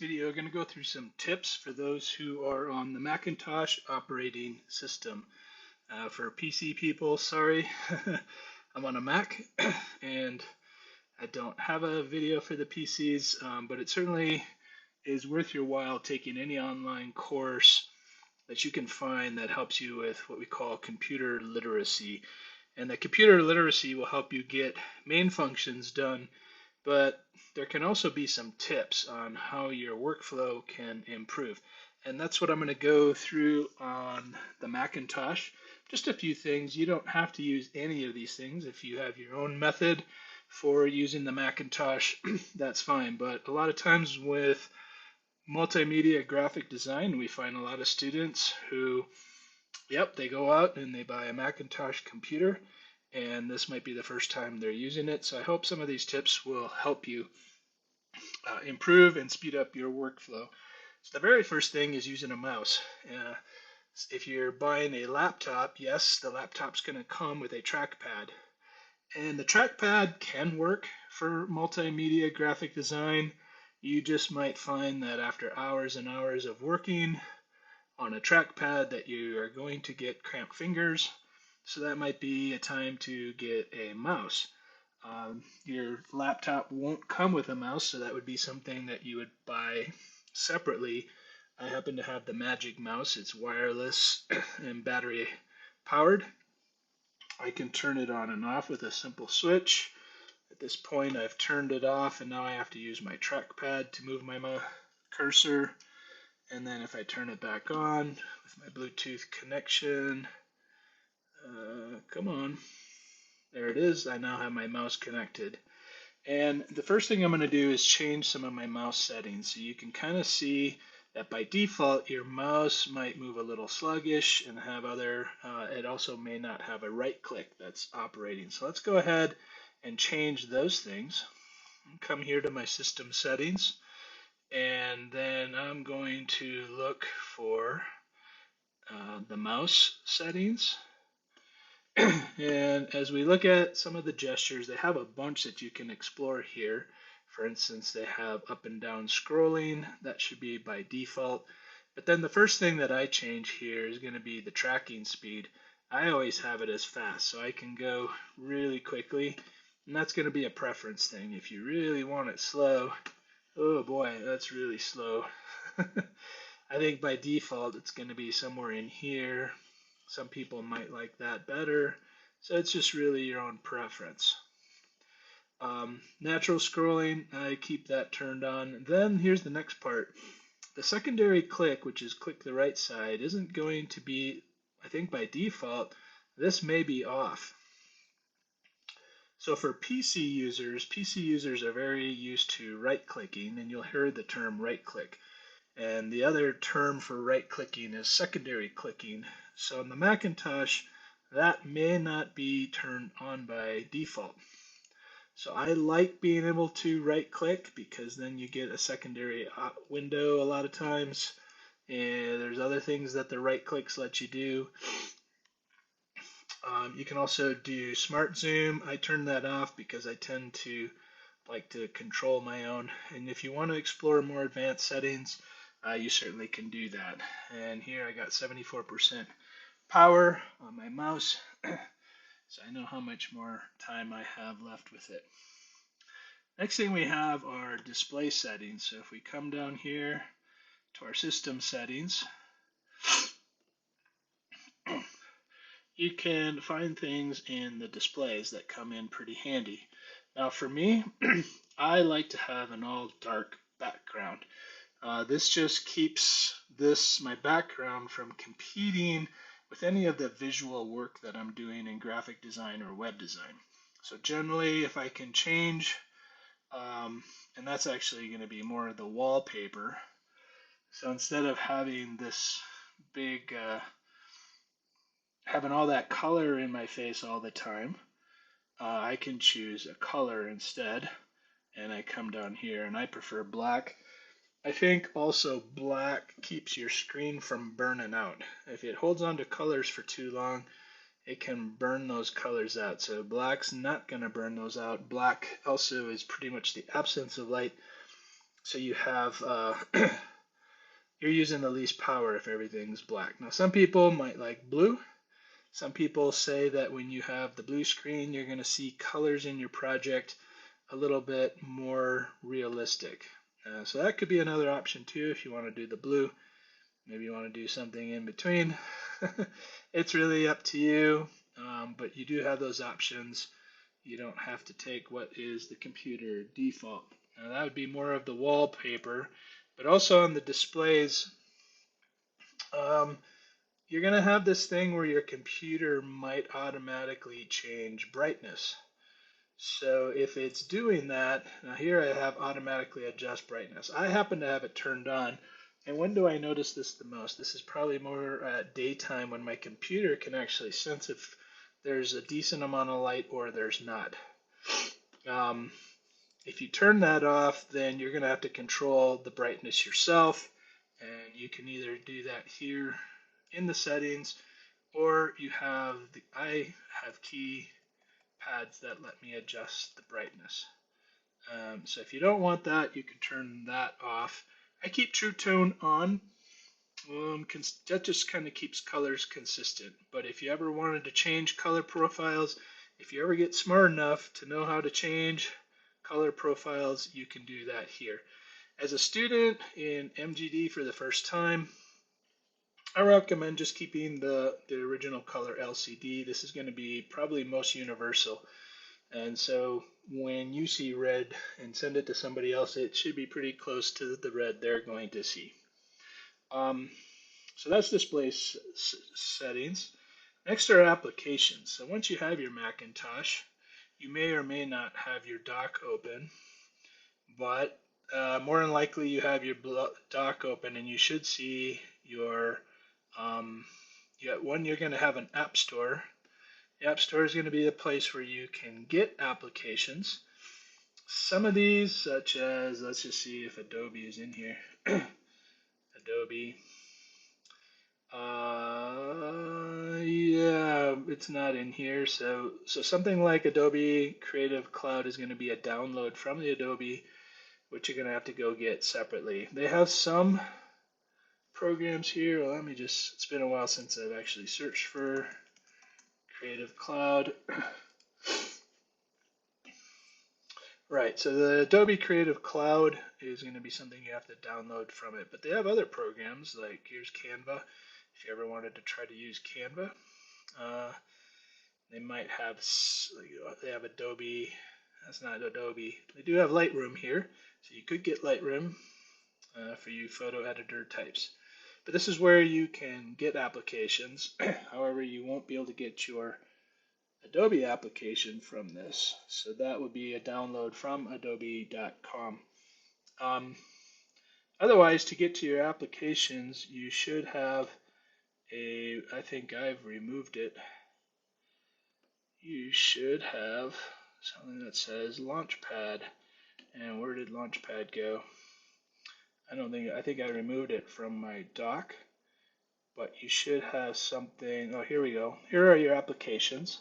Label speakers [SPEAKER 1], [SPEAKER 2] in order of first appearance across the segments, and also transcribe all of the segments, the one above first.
[SPEAKER 1] Video, we're going to go through some tips for those who are on the Macintosh operating system. For PC people, sorry, I'm on a Mac and I don't have a video for the PCs, but it certainly is worth your while taking any online course that you can find that helps you with what we call computer literacy. And the computer literacy will help you get main functions done, but there can also be some tips on how your workflow can improve. And that's what I'm going to go through on the Macintosh. Just a few things. You don't have to use any of these things. If you have your own method for using the Macintosh, that's fine. But a lot of times with multimedia graphic design, we find a lot of students who, yep, they go out and they buy a Macintosh computer, and this might be the first time they're using it. So I hope some of these tips will help you improve and speed up your workflow. So the very first thing is using a mouse. If you're buying a laptop, yes, the laptop's going to come with a trackpad. And the trackpad can work for multimedia graphic design. You just might find that after hours and hours of working on a trackpad that you are going to get cramped fingers. So that might be a time to get a mouse. Your laptop won't come with a mouse, so that would be something that you would buy separately. I happen to have the Magic Mouse. It's wireless and battery powered. I can turn it on and off with a simple switch. At this point, I've turned it off, and now I have to use my trackpad to move my cursor. And then if I turn it back on with my Bluetooth connection, come on, there it is. I now have my mouse connected. And the first thing I'm going to do is change some of my mouse settings. So you can kind of see that by default, your mouse might move a little sluggish and have it also may not have a right click that's operating. So let's go ahead and change those things. Come here to my system settings, and then I'm going to look for the mouse settings. And as we look at some of the gestures, they have a bunch that you can explore here. For instance, they have up and down scrolling. That should be by default. But then the first thing that I change here is going to be the tracking speed. I always have it as fast, so I can go really quickly. And that's going to be a preference thing. If you really want it slow, oh boy, that's really slow. I think by default it's going to be somewhere in here. Some people might like that better. So it's just really your own preference. Natural scrolling, I keep that turned on. Then here's the next part. The secondary click, which is click the right side, isn't going to be, I think by default, this may be off. So for PC users are very used to right-clicking, and you'll hear the term right-click. And the other term for right-clicking is secondary clicking. So on the Macintosh, that may not be turned on by default. So I like being able to right-click because then you get a secondary window a lot of times. And there's other things that the right-clicks let you do. You can also do smart zoom. I turn that off because I tend to like to control my own. And if you want to explore more advanced settings, you certainly can do that. And here I got 74% power on my mouse, so I know how much more time I have left with it. Next thing we have are display settings. So if we come down here to our system settings, you can find things in the displays that come in pretty handy. Now for me, I like to have an all dark background. This just keeps my background from competing with any of the visual work that I'm doing in graphic design or web design. So generally, if I can change, and that's actually going to be more of the wallpaper. So instead of having this big, having all that color in my face all the time, I can choose a color instead. And I come down here, and I prefer black. I think also black keeps your screen from burning out. If it holds on to colors for too long, it can burn those colors out. So black's not going to burn those out. Black also is pretty much the absence of light. So you have you're using the least power if everything's black. Now some people might like blue. Some people say that when you have the blue screen, you're going to see colors in your project a little bit more realistic. So that could be another option too if you want to do the blue. Maybe you want to do something in between. It's really up to you, but you do have those options. You don't have to take what is the computer default. Now that would be more of the wallpaper, but also on the displays, you're going to have this thing where your computer might automatically change brightness. So if it's doing that, now here I have automatically adjust brightness. I happen to have it turned on. And when do I notice this the most? This is probably more at daytime when my computer can actually sense if there's a decent amount of light or there's not. If you turn that off, then you're going to have to control the brightness yourself. And you can either do that here in the settings, or I have key pads that let me adjust the brightness. So if you don't want that, you can turn that off. I keep True Tone on. That just kind of keeps colors consistent. But if you ever wanted to change color profiles, if you ever get smart enough to know how to change color profiles, you can do that here. As a student in MGD for the first time, I recommend just keeping the original color LCD. This is going to be probably most universal. And so when you see red and send it to somebody else, it should be pretty close to the red they're going to see. So that's display settings. Next are applications. So once you have your Macintosh, you may or may not have your dock open, but more than likely you have your dock open, and you should see your you're going to have an app store. The app store is going to be a place where you can get applications. Some of these, such as, let's just see if Adobe is in here. Adobe. Yeah, it's not in here. So something like Adobe Creative Cloud is going to be a download from the Adobe, which you're going to have to go get separately. They have some programs here. Well, it's been a while since I've actually searched for Creative Cloud. Right, so the Adobe Creative Cloud is going to be something you have to download from it. But they have other programs, like here's Canva. If you ever wanted to try to use Canva, they might have, they have Adobe. That's not Adobe. They do have Lightroom here, so you could get Lightroom for you photo editor types. But this is where you can get applications. However, you won't be able to get your Adobe application from this. So that would be a download from adobe.com. Otherwise, to get to your applications, you should have I think I've removed it. You should have something that says Launchpad. And where did Launchpad go? I think I removed it from my dock. But you should have something. Oh, here we go. Here are your applications.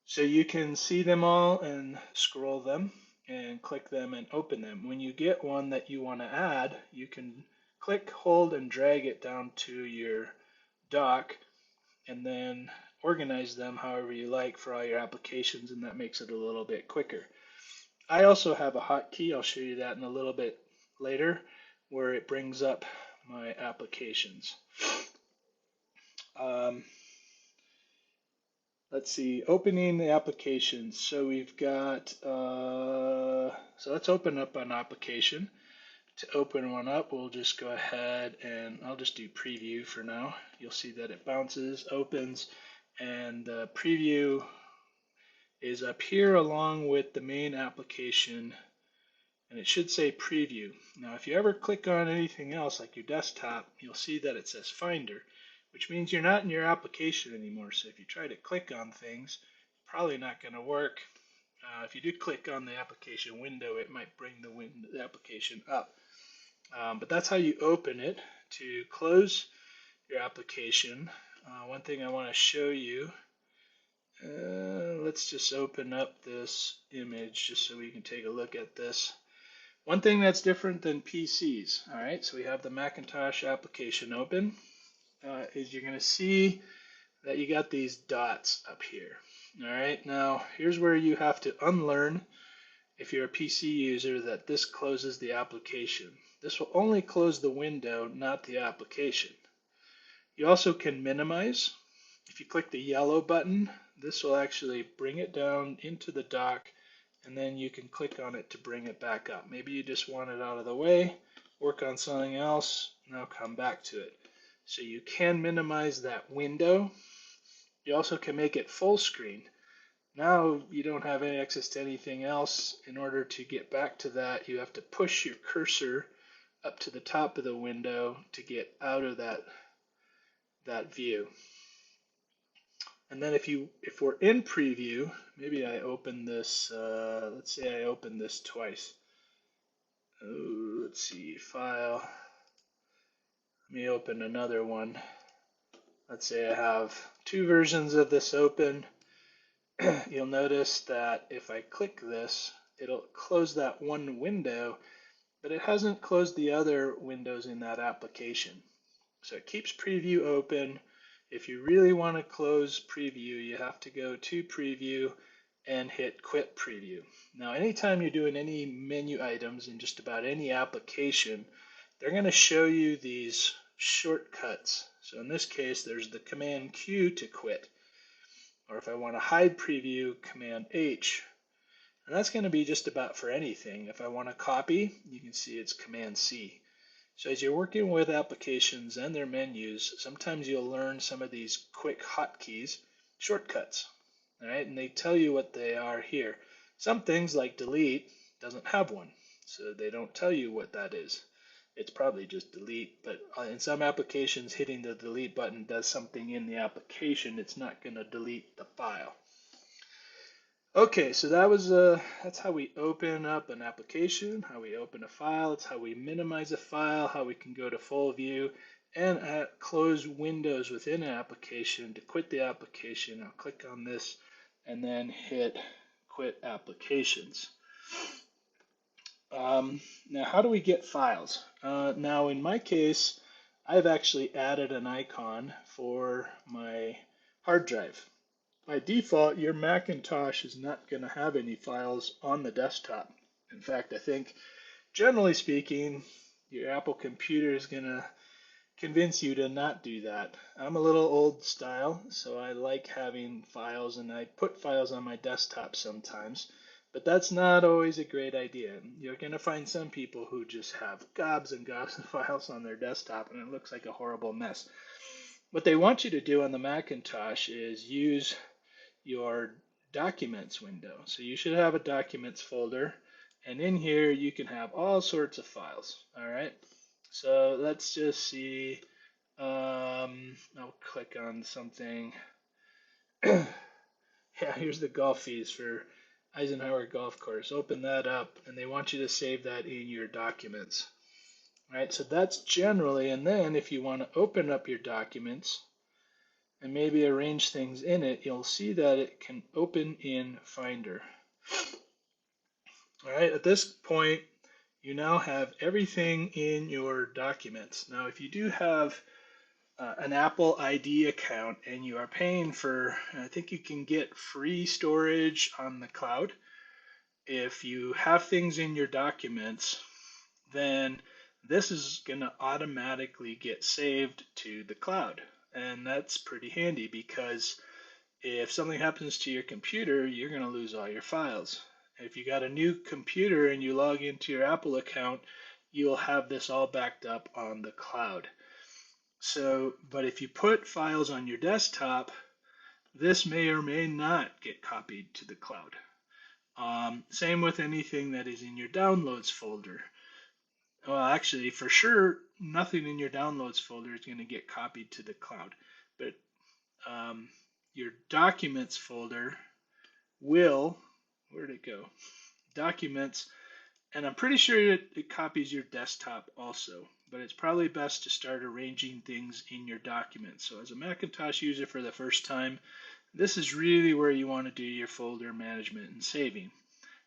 [SPEAKER 1] So you can see them all and scroll them and click them and open them. When you get one that you want to add, you can click, hold, and drag it down to your dock and then organize them however you like for all your applications, and that makes it a little bit quicker. I also have a hotkey. I'll show you that in a little bit later, where it brings up my applications. Let's see, opening the applications. So we've got, so let's open up an application. To open one up, we'll just go ahead and I'll just do preview for now. You'll see that it bounces, opens, and the preview is up here along with the main application, and it should say preview. Now, if you ever click on anything else like your desktop, you'll see that it says Finder, which means you're not in your application anymore. So if you try to click on things, probably not going to work. If you do click on the application window, it might bring the application up. But that's how you open it. To close your application, one thing I want to show you, let's just open up this image just so we can take a look at this. One thing that's different than PCs, all right, so we have the Macintosh application open, is you're going to see that you got these dots up here. All right, now here's where you have to unlearn, if you're a PC user, that this closes the application. This will only close the window, not the application. You also can minimize. If you click the yellow button, this will actually bring it down into the dock, and then you can click on it to bring it back up. Maybe you just want it out of the way, work on something else, now come back to it. So you can minimize that window. You also can make it full screen. Now you don't have any access to anything else. In order to get back to that, you have to push your cursor up to the top of the window to get out of that view. And then if we're in preview, maybe I open this, let's say I open this twice. Oh, let's see, file. Let me open another one. Let's say I have two versions of this open. You'll notice that if I click this, it'll close that one window, but it hasn't closed the other windows in that application. So it keeps preview open. If you really want to close preview, you have to go to preview and hit quit preview. Now, anytime you're doing any menu items in just about any application, they're going to show you these shortcuts. So in this case, there's the Command Q to quit. Or if I want to hide preview, Command H. And that's going to be just about for anything. If I want to copy, you can see it's Command C. So as you're working with applications and their menus, sometimes you'll learn some of these quick hotkeys, shortcuts, all right? And they tell you what they are here. Some things like delete doesn't have one, so they don't tell you what that is. It's probably just delete, but in some applications, hitting the delete button does something in the application. It's not going to delete the file. Okay, so that's how we open up an application, how we open a file. It's how we minimize a file, how we can go to full view, and close windows within an application. To quit the application, I'll click on this and then hit quit applications. Now, how do we get files? Now, in my case, I've actually added an icon for my hard drive. By default, your Macintosh is not going to have any files on the desktop. In fact, I think, generally speaking, your Apple computer is going to convince you to not do that. I'm a little old style, so I like having files, and I put files on my desktop sometimes. But that's not always a great idea. You're going to find some people who just have gobs and gobs of files on their desktop, and it looks like a horrible mess. What they want you to do on the Macintosh is use your documents window. So you should have a documents folder, and in here you can have all sorts of files. All right. So let's just see. I'll click on something. Yeah, here's the golf fees for Eisenhower Golf Course. Open that up, and they want you to save that in your documents. All right, so that's generally, and then if you want to open up your documents and maybe arrange things in it, you'll see that it can open in Finder. All right, at this point, you now have everything in your documents. Now, if you do have an Apple ID account and you are paying for, I think you can get free storage on the cloud. If you have things in your documents, then this is going to automatically get saved to the cloud. And that's pretty handy because if something happens to your computer, you're going to lose all your files. If you got a new computer and you log into your Apple account, you'll have this all backed up on the cloud. So, but if you put files on your desktop, this may or may not get copied to the cloud. Same with anything that is in your downloads folder. Well, actually, for sure, nothing in your downloads folder is going to get copied to the cloud. But your documents folder will, where'd it go? Documents, and I'm pretty sure it copies your desktop also. But it's probably best to start arranging things in your documents. So as a Macintosh user for the first time, this is really where you want to do your folder management and saving.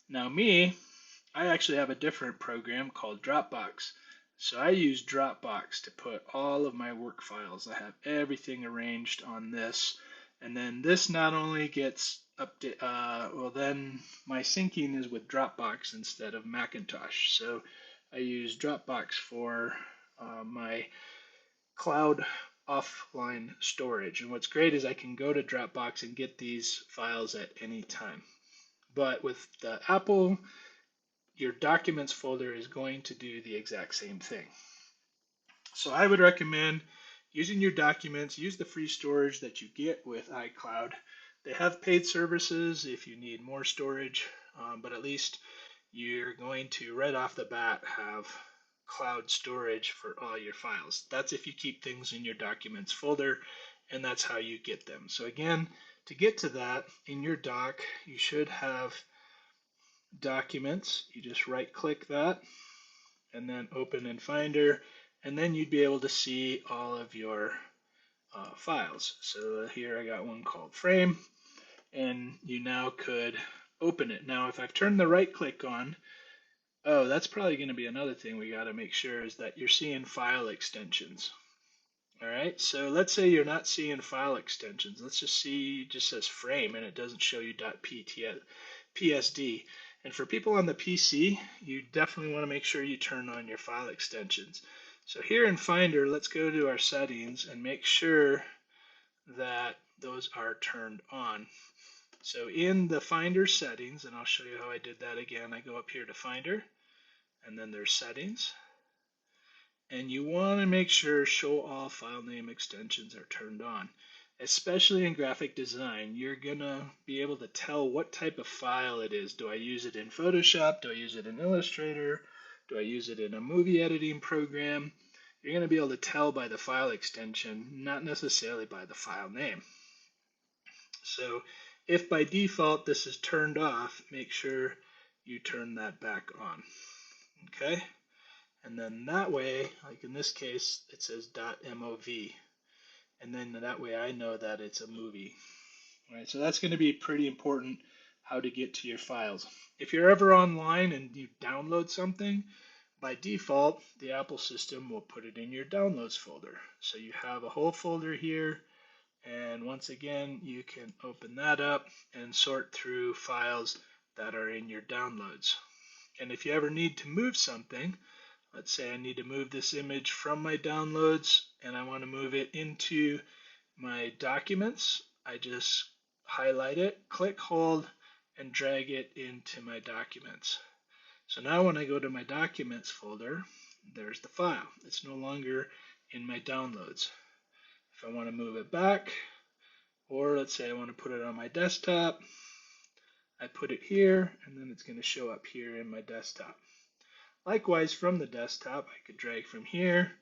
[SPEAKER 1] Now me, I actually have a different program called Dropbox. So I use Dropbox to put all of my work files. I have everything arranged on this. And then this not only gets well, then my syncing is with Dropbox instead of Macintosh. So I use Dropbox for my cloud offline storage. And what's great is I can go to Dropbox and get these files at any time. But with the Apple, your documents folder is going to do the exact same thing. So I would recommend using your documents, use the free storage that you get with iCloud. They have paid services if you need more storage, but at least you're going to right off the bat have cloud storage for all your files. That's if you keep things in your documents folder, and that's how you get them. So again, to get to that in your doc, you should have documents. You just right click that and then open in Finder, and then you'd be able to see all of your files. So here I got one called Frame, and you now could open it. Now if I've turned the right click on, oh, that's probably going to be another thing we got to make sure is that you're seeing file extensions. All right, so let's say you're not seeing file extensions. Let's just see, it just says frame and it doesn't show you .psd. And for people on the PC, you definitely want to make sure you turn on your file extensions. So here in Finder, let's go to our settings and make sure that those are turned on. So in the Finder settings, and I'll show you how I did that again, I go up here to Finder, and then there's settings. And you want to make sure show all file name extensions are turned on. Especially in graphic design, you're going to be able to tell what type of file it is. Do I use it in Photoshop? Do I use it in Illustrator? Do I use it in a movie editing program? You're going to be able to tell by the file extension, not necessarily by the file name. So if by default this is turned off, make sure you turn that back on. Okay? And then that way, like in this case, it says .mov. And then that way I know that it's a movie. All right, so that's going to be pretty important how to get to your files. If you're ever online and you download something, by default, the Apple system will put it in your downloads folder. So you have a whole folder here, and once again, you can open that up and sort through files that are in your downloads. And if you ever need to move something, let's say I need to move this image from my downloads and I want to move it into my documents, I just highlight it, click, hold, and drag it into my documents. So now when I go to my documents folder, there's the file. It's no longer in my downloads. If I want to move it back, or let's say I want to put it on my desktop, I put it here, and then it's going to show up here in my desktop. Likewise, from the desktop, I could drag from here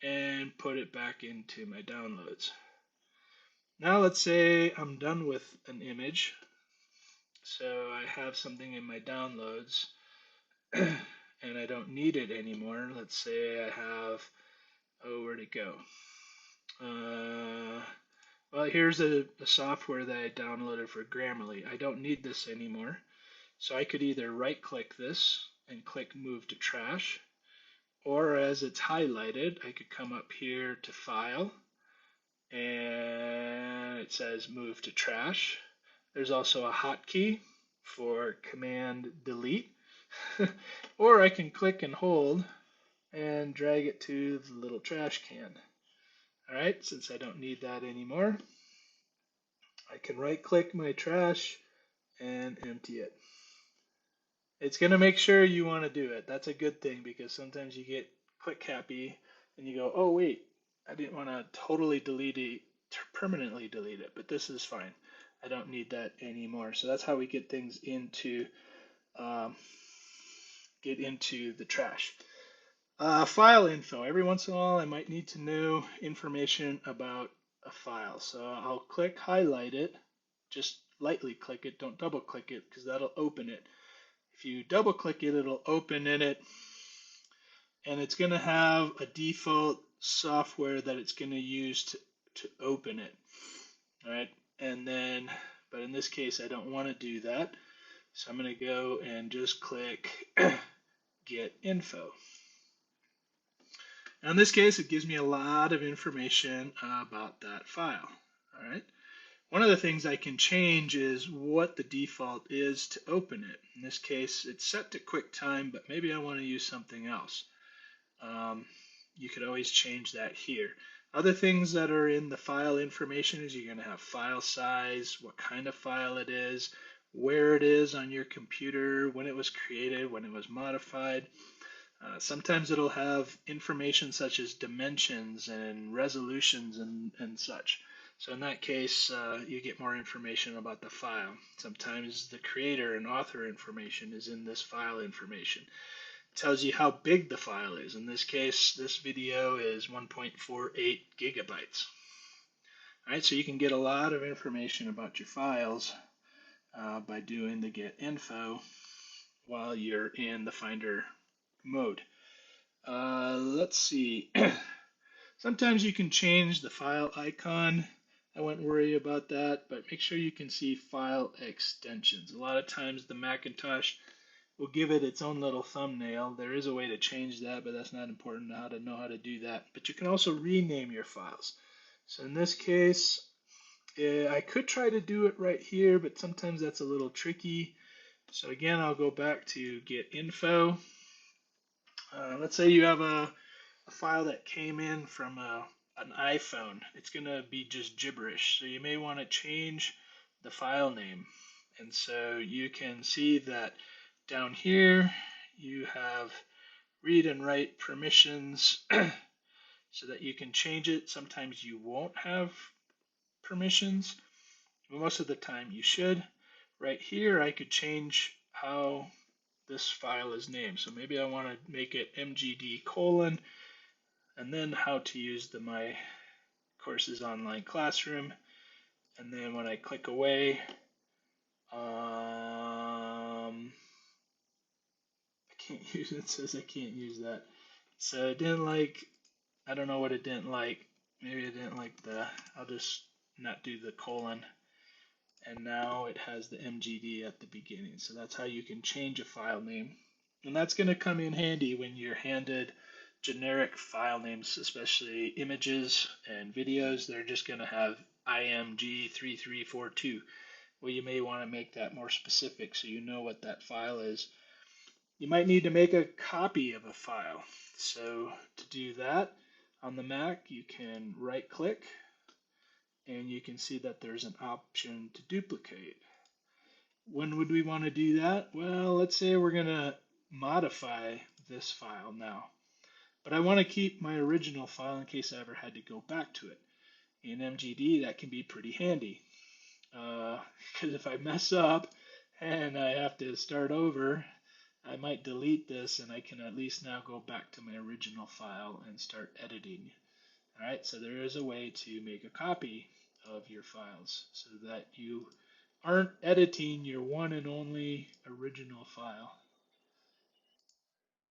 [SPEAKER 1] and put it back into my downloads. Now let's say I'm done with an image. So I have something in my downloads and I don't need it anymore. Let's say I have, oh, where'd it go? Well, here's a software that I downloaded for Grammarly. I don't need this anymore. So I could either right click this and click move to trash, or as it's highlighted, I could come up here to file and it says move to trash. There's also a hotkey for command delete, or I can click and hold and drag it to the little trash can. All right, since I don't need that anymore, I can right click my trash and empty it. It's going to make sure you want to do it. That's a good thing because sometimes you get click happy and you go, oh wait, I didn't want to totally delete it, permanently delete it, but this is fine. I don't need that anymore. So that's how we get things into the trash. File info. Every once in a while I might need to know information about a file. So I'll click highlight it, just lightly click it, don't double click it because that'll open it. If you double click it, it'll open in it, and it's going to have a default software that it's going to use to open it. All right, and then, but in this case, I don't want to do that. So I'm going to go and just click Get Info. Now in this case, it gives me a lot of information about that file. All right. One of the things I can change is what the default is to open it. In this case, it's set to QuickTime, but maybe I want to use something else. You could always change that here. Other things that are in the file information is you're going to have file size, what kind of file it is, where it is on your computer, when it was created, when it was modified. Sometimes it'll have information such as dimensions and resolutions and such. So in that case, you get more information about the file. Sometimes the creator and author information is in this file information. It tells you how big the file is. In this case, this video is 1.48 gigabytes. All right, so you can get a lot of information about your files by doing the get info while you're in the Finder mode. Let's see. Sometimes you can change the file icon. I wouldn't worry about that, but make sure you can see file extensions. A lot of times the Macintosh will give it its own little thumbnail. There is a way to change that, but that's not important to know how to do that. But you can also rename your files. So in this case, I could try to do it right here, but sometimes that's a little tricky. So again, I'll go back to Get Info. Let's say you have a file that came in from an iPhone. It's going to be just gibberish. So you may want to change the file name. And so you can see that down here you have read and write permissions so that you can change it. Sometimes you won't have permissions, but most of the time you should. Right here I could change how this file is named. So maybe I want to make it mgd : and then how to use the My Courses Online Classroom. And then when I click away, I can't use it. It says I can't use that. So it didn't like, I don't know what it didn't like. Maybe it didn't like I'll just not do the colon. And now it has the MGD at the beginning. So that's how you can change a file name. And that's going to come in handy when you're handed generic file names, especially images and videos. They're just going to have img3342. Well, you may want to make that more specific so you know what that file is. You might need to make a copy of a file. So to do that, on the Mac, you can right click and you can see that there's an option to duplicate. When would we want to do that? Well, let's say we're going to modify this file now. But I want to keep my original file in case I ever had to go back to it. In MGD, that can be pretty handy. Because if I mess up and I have to start over, I might delete this and I can at least now go back to my original file and start editing. Alright, so there is a way to make a copy of your files so that you aren't editing your one and only original file.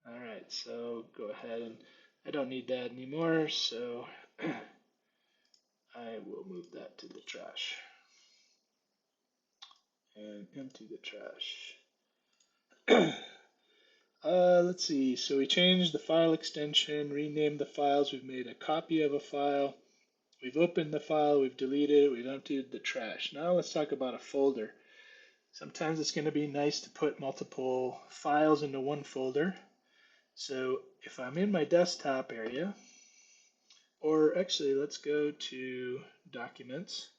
[SPEAKER 1] Alright, so go ahead and I don't need that anymore, so I will move that to the trash and empty the trash. Let's see, so we changed the file extension, renamed the files, we've made a copy of a file, we've opened the file, we've deleted it, we've emptied the trash. Now let's talk about a folder. Sometimes it's going to be nice to put multiple files into one folder. So if I'm in my desktop area, or actually let's go to Documents.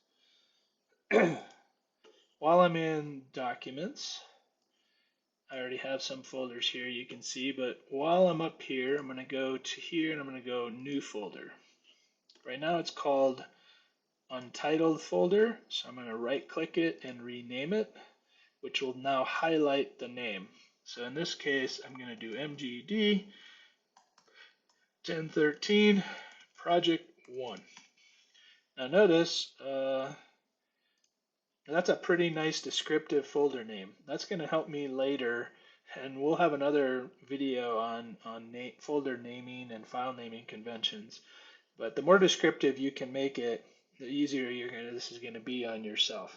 [SPEAKER 1] While I'm in Documents, I already have some folders here you can see, but while I'm up here, I'm going to go to here and I'm going to go New Folder. Right now it's called Untitled Folder, so I'm going to right click it and rename it, which will now highlight the name. So in this case, I'm going to do MGD 1013 Project 1. Now notice, that's a pretty nice descriptive folder name. That's going to help me later, and we'll have another video on folder naming and file naming conventions. But the more descriptive you can make it, the easier this is going to be on yourself.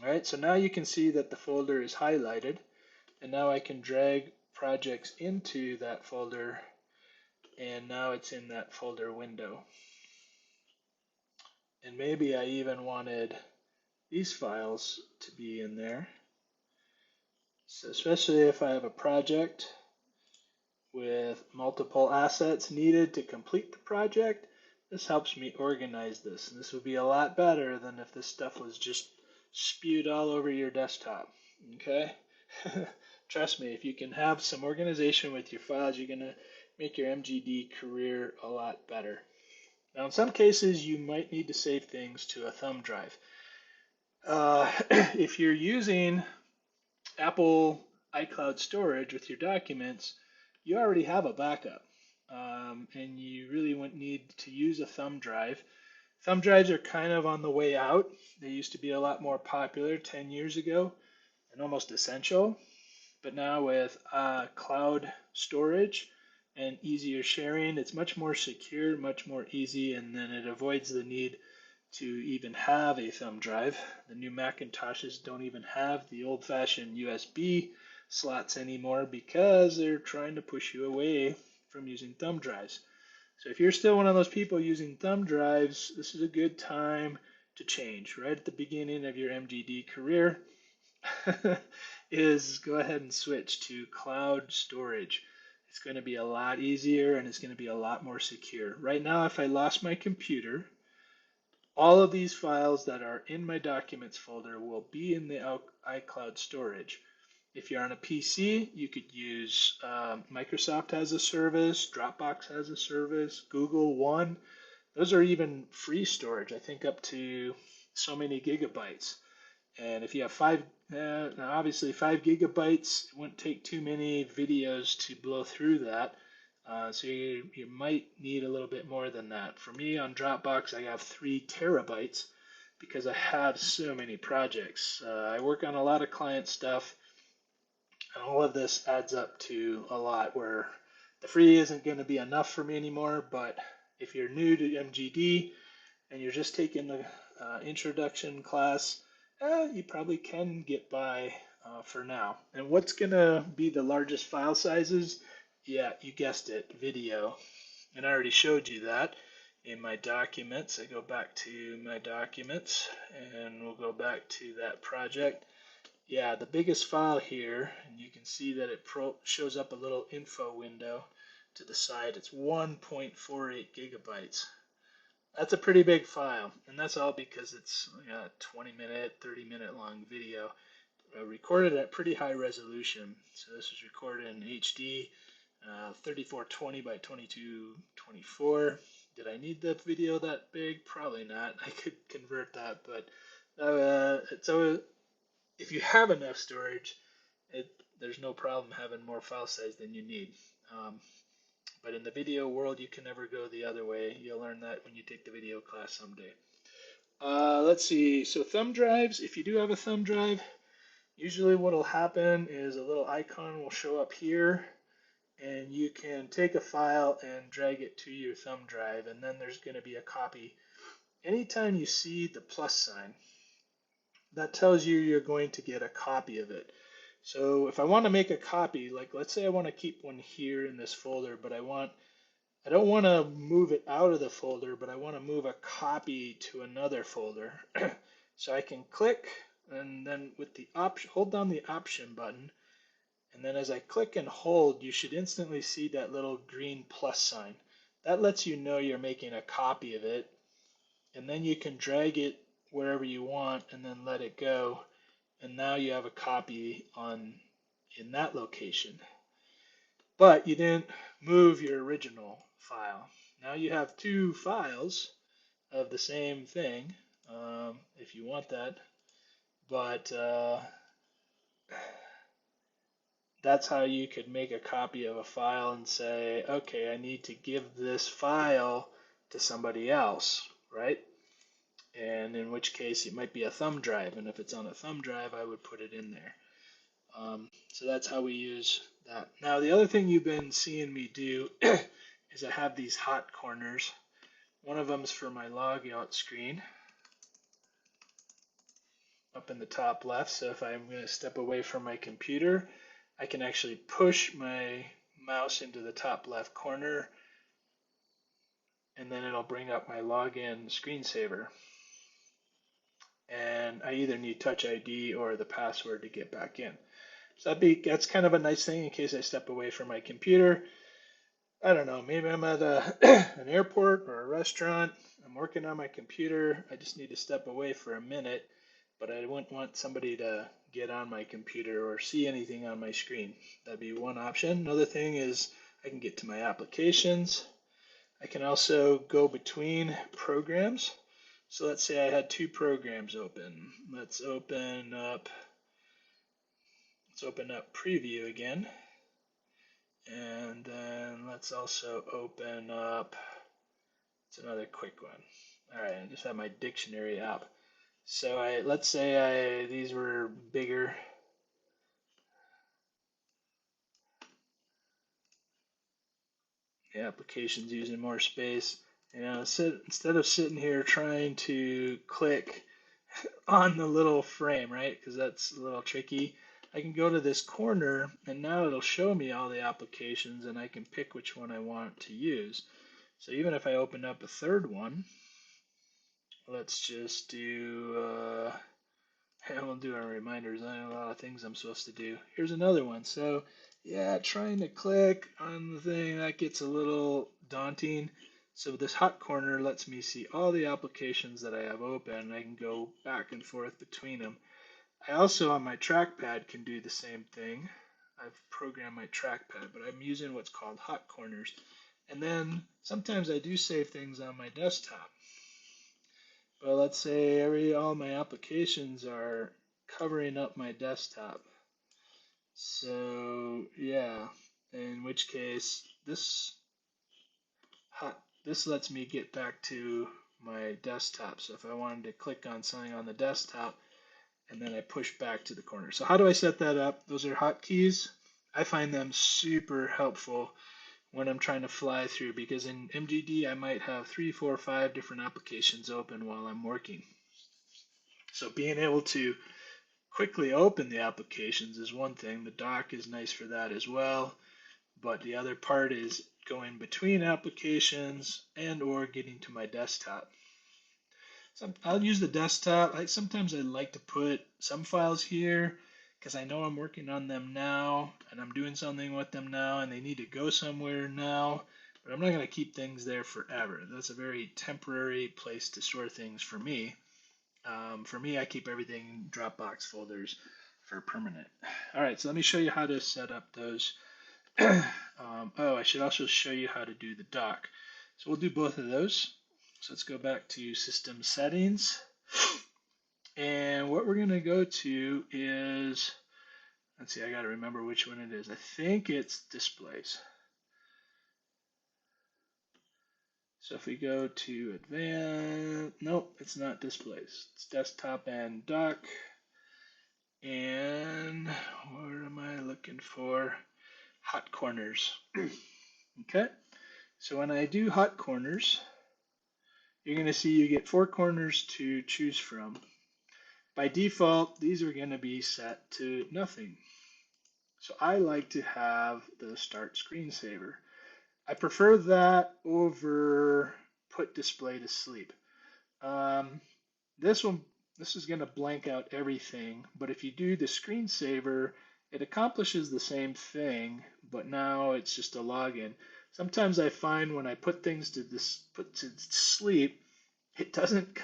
[SPEAKER 1] All right, so now you can see that the folder is highlighted, and now I can drag projects into that folder, and now it's in that folder window. And maybe I even wanted these files to be in there. So especially if I have a project with multiple assets needed to complete the project, this helps me organize this. And this would be a lot better than if this stuff was just spewed all over your desktop. Okay? Trust me, if you can have some organization with your files, you're going to make your MGD career a lot better. Now, in some cases, you might need to save things to a thumb drive. If you're using Apple iCloud storage with your documents, you already have a backup, and you really wouldn't need to use a thumb drive. Thumb drives are kind of on the way out. They used to be a lot more popular 10 years ago and almost essential. But now with cloud storage and easier sharing, it's much more secure, much more easy, and then it avoids the need to even have a thumb drive. The new Macintoshes don't even have the old-fashioned USB slots anymore because they're trying to push you away from using thumb drives. So if you're still one of those people using thumb drives, this is a good time to change right at the beginning of your MGD career. Is go ahead and switch to cloud storage. It's going to be a lot easier and it's going to be a lot more secure. Right now, if I lost my computer, all of these files that are in my documents folder will be in the iCloud storage. If you're on a PC, you could use Microsoft has a service, Dropbox has a service, Google One. Those are even free storage, I think up to so many gigabytes. And if you have now obviously 5 gigabytes, it wouldn't take too many videos to blow through that. So you might need a little bit more than that. For me on Dropbox, I have 3 terabytes because I have so many projects. I work on a lot of client stuff, and all of this adds up to a lot where the free isn't going to be enough for me anymore. But if you're new to MGD and you're just taking the introduction class, you probably can get by for now. And what's going to be the largest file sizes? Yeah, you guessed it, video. And I already showed you that in my documents. I go back to my documents and we'll go back to that project. Yeah, the biggest file here, and you can see that it shows up a little info window to the side. It's 1.48 gigabytes. That's a pretty big file, and that's all because it's a 20-minute, 30-minute long video recorded at pretty high resolution. So this was recorded in HD, 3420 by 2224. Did I need the video that big? Probably not. I could convert that, but if you have enough storage, there's no problem having more file size than you need. But in the video world, you can never go the other way. You'll learn that when you take the video class someday. Let's see. So thumb drives, if you do have a thumb drive, usually what will happen is a little icon will show up here, and you can take a file and drag it to your thumb drive, and then there's going to be a copy. Anytime you see the plus sign, that tells you you're going to get a copy of it. So if I want to make a copy, like let's say I want to keep one here in this folder, but I don't want to move it out of the folder, but I want to move a copy to another folder. So I can click, and then with the option, hold down the option button, and then as I click and hold, you should instantly see that little green plus sign. That lets you know you're making a copy of it, and then you can drag it wherever you want and then let it go, and now you have a copy in that location. But you didn't move your original file. Now you have 2 files of the same thing, if you want that. But that's how you could make a copy of a file and say, okay, I need to give this file to somebody else, right? And in which case it might be a thumb drive, and if it's on a thumb drive, I would put it in there. So that's how we use that. Now the other thing you've been seeing me do is I have these hot corners. One of them is for my logout screen. up in the top left. So if I'm going to step away from my computer, I can actually push my mouse into the top left corner, and then it'll bring up my login screensaver. And I either need Touch ID or the password to get back in. So that's kind of a nice thing in case I step away from my computer. I don't know, maybe I'm at an airport or a restaurant. I'm working on my computer. I just need to step away for a minute, but I wouldn't want somebody to get on my computer or see anything on my screen. That'd be one option. Another thing is I can get to my applications. I can also go between programs. So let's say I had two programs open. Let's open up Preview again. And then let's also open up, it's another quick one. All right, I just have my dictionary app. So let's say these were bigger. The application's using more space. Instead of sitting here trying to click on the little frame, right? Because that's a little tricky. I can go to this corner and now it'll show me all the applications and I can pick which one I want to use. So even if I open up a third one, let's just do, we'll do our reminders. I have a lot of things I'm supposed to do. Here's another one. So yeah, trying to click on the thing, that gets a little daunting. So this hot corner lets me see all the applications that I have open. I can go back and forth between them. I also on my trackpad can do the same thing. I've programmed my trackpad, but I'm using what's called hot corners. And then sometimes I do save things on my desktop. But let's say all my applications are covering up my desktop. So yeah, in which case this lets me get back to my desktop. So if I wanted to click on something on the desktop, and then I push back to the corner. So how do I set that up? Those are hotkeys. I find them super helpful when I'm trying to fly through, because in MGD I might have 3, 4, 5 different applications open while I'm working. So being able to quickly open the applications is one thing. The dock is nice for that as well. But the other part is going between applications and or getting to my desktop. I'll use the desktop. Sometimes I like to put some files here because I know I'm working on them now and I'm doing something with them now and they need to go somewhere now. But I'm not going to keep things there forever. That's a very temporary place to store things for me. For me, I keep everything in Dropbox folders for permanent. All right, so let me show you how to set up those. I should also show you how to do the dock. So we'll do both of those. So let's go back to System Settings. And what we're going to go to is, let's see, I got to remember which one it is. I think it's Displays. So if we go to Advanced, nope, it's not Displays. It's Desktop and Dock. And what am I looking for? Hot Corners. Okay, so when I do Hot Corners, you're going to see you get 4 corners to choose from. By default, these are going to be set to nothing. So I like to have the Start Screensaver. I prefer that over Put Display to Sleep. This is going to blank out everything, but if you do the screensaver, it accomplishes the same thing, but now it's just a login. Sometimes I find when I put things to sleep, it doesn't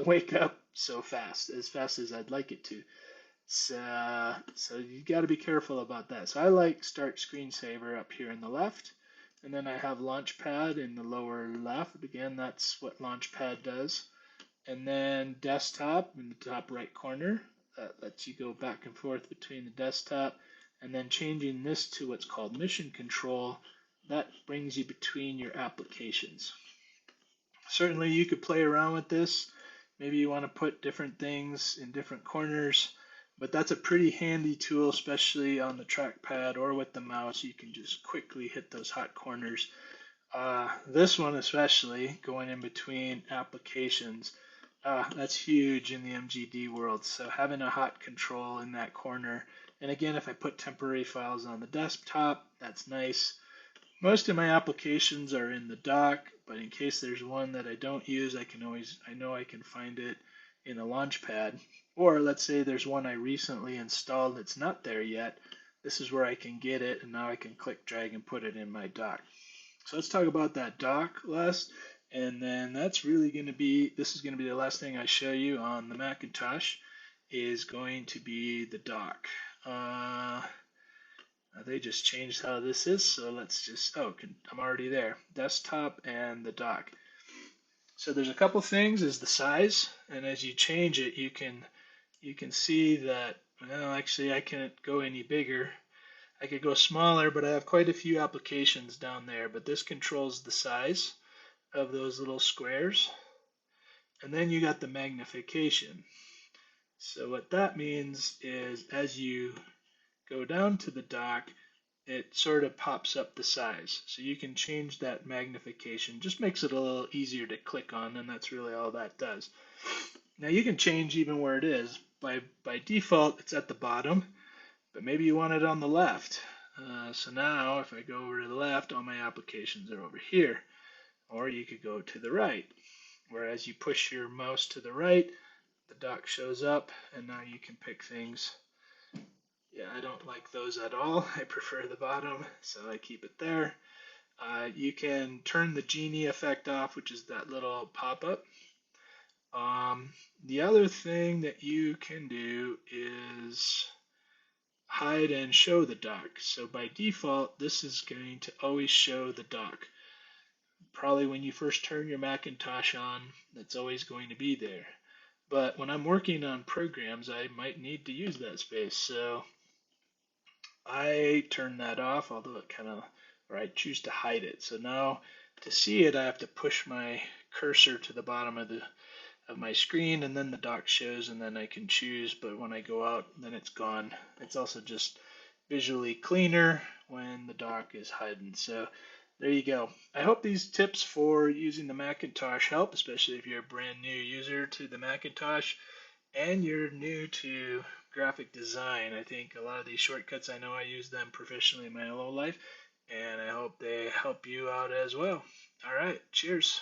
[SPEAKER 1] wake up so fast as I'd like it to. So you got to be careful about that. So I like Start Screensaver up here in the left, and then I have Launchpad in the lower left. Again, that's what Launchpad does. And then Desktop in the top right corner. That lets you go back and forth between the desktop. And then changing this to what's called Mission Control, that brings you between your applications. Certainly you could play around with this. Maybe you want to put different things in different corners, but that's a pretty handy tool, especially on the trackpad or with the mouse. You can just quickly hit those hot corners. This one especially, going in between applications, That's huge in the MGD world. So having a hot control in that corner. And again, if I put temporary files on the desktop, that's nice. Most of my applications are in the dock, but in case there's one that I don't use, I know I can find it in a Launchpad. Or let's say there's one I recently installed that's not there yet. This is where I can get it, and now I can click, drag, and put it in my dock. So let's talk about that dock last, and then this is going to be the last thing I show you on the Macintosh, is going to be the dock. They just changed how this is, so let's just, I'm already there. Desktop and the dock. So there's a couple things, is the size, and as you change it, you can see that, well, actually I can't go any bigger. I could go smaller, but I have quite a few applications down there, but this controls the size of those little squares. And then you got the magnification. So what that means is as you go down to the dock, it sort of pops up the size. So you can change that magnification. Just makes it a little easier to click on, and that's really all that does. Now you can change even where it is. By default, it's at the bottom, but maybe you want it on the left. So now if I go over to the left, all my applications are over here. Or you could go to the right, whereas you push your mouse to the right, the dock shows up, and now you can pick things. Yeah, I don't like those at all. I prefer the bottom, so I keep it there. You can turn the genie effect off, which is that little pop-up. The other thing that you can do is hide and show the dock. So by default, this is going to always show the dock. Probably when you first turn your Macintosh on, that's always going to be there. But when I'm working on programs, I might need to use that space. So I turn that off, although or I choose to hide it. So now to see it, I have to push my cursor to the bottom of my screen, and then the dock shows, and then I can choose. But when I go out, then it's gone. It's also just visually cleaner when the dock is hidden. So there you go. I hope these tips for using the Macintosh help, especially if you're a brand new user to the Macintosh and you're new to graphic design. I think a lot of these shortcuts, I know I use them professionally in my own life, and I hope they help you out as well. All right, cheers.